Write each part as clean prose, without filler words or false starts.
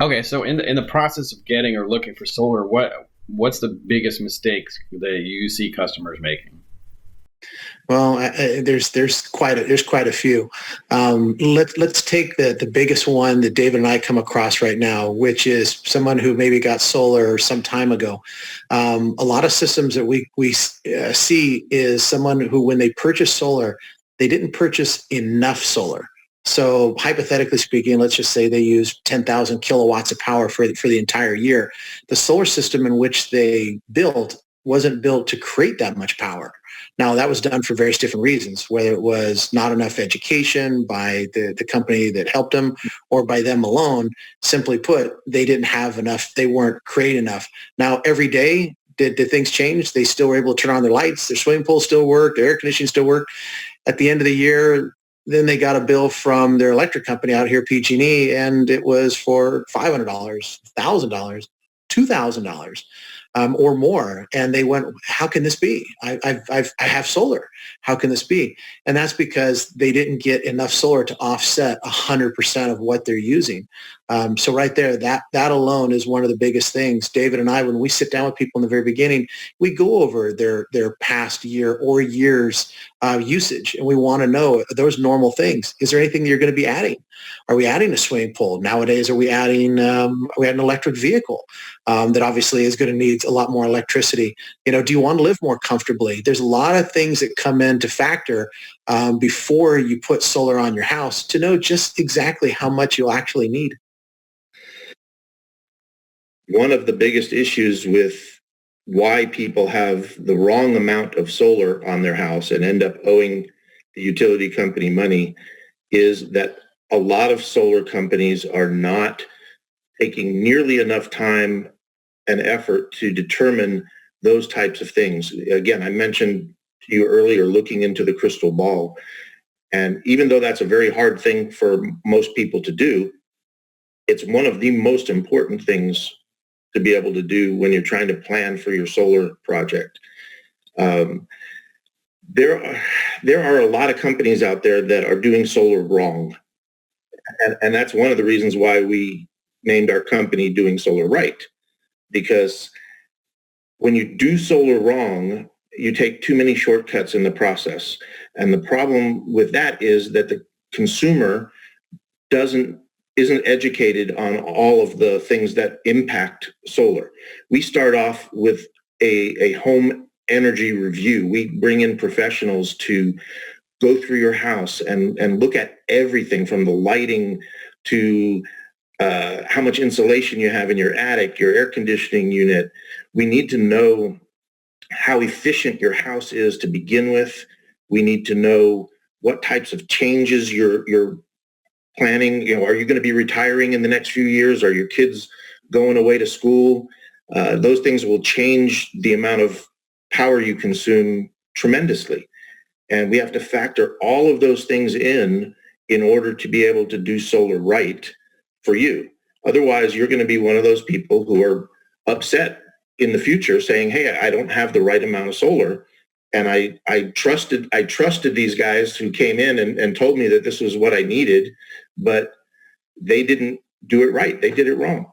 Okay, so in the process of getting or looking for solar, what's the biggest mistakes that you see customers making? Well, there's quite a few. Let's take the biggest one that David and I come across right now, which is someone who maybe got solar some time ago. A lot of systems that we see is someone who, when they purchase solar, they didn't purchase enough solar. So hypothetically speaking, let's just say they use 10,000 kilowatts of power for the entire year. The solar system in which they built wasn't built to create that much power. Now, that was done for various different reasons, whether it was not enough education by the company that helped them or by them alone. Simply put, they didn't have enough. They weren't creating enough. Now, every day, did things change? They still were able to turn on their lights. Their swimming pool still worked. Their air conditioning still worked. At the end of the year, then they got a bill from their electric company out here, PG&E, and it was for $500, $1,000, $2,000 or more. And they went, how can this be? I have solar. How can this be? And that's because they didn't get enough solar to offset 100% of what they're using. So right there, that alone is one of the biggest things. David and I, when we sit down with people in the very beginning, we go over their past year or years usage, and we want to know those normal things. Is there anything you're going to be adding? Are we adding a swimming pool nowadays? Are we adding an electric vehicle that obviously is going to need a lot more electricity? Do you want to live more comfortably? There's a lot of things that come into factor before you put solar on your house to know just exactly how much you'll actually need. One of the biggest issues with why people have the wrong amount of solar on their house and end up owing the utility company money is that a lot of solar companies are not taking nearly enough time and effort to determine those types of things. Again, I mentioned to you earlier looking into the crystal ball. And even though that's a very hard thing for most people to do, it's one of the most important things to be able to do when you're trying to plan for your solar project. There are a lot of companies out there that are doing solar wrong. And that's one of the reasons why we named our company Doing Solar Right. Because when you do solar wrong, you take too many shortcuts in the process. And the problem with that is that the consumer isn't educated on all of the things that impact solar. We start off with a home energy review. We bring in professionals to go through your house and look at everything from the lighting to how much insulation you have in your attic, your air conditioning unit. We need to know how efficient your house is to begin with. We need to know what types of changes you're planning. Are you going to be retiring in the next few years? Are your kids going away to school? Those things will change the amount of power you consume tremendously. And we have to factor all of those things in order to be able to do solar right for you. Otherwise, you're going to be one of those people who are upset in the future saying, hey, I don't have the right amount of solar. And I trusted these guys who came in and told me that this was what I needed, but they didn't do it right. They did it wrong.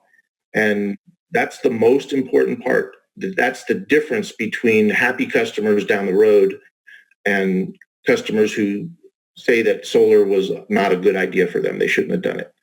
And that's the most important part. That's the difference between happy customers down the road and customers who say that solar was not a good idea for them. They shouldn't have done it.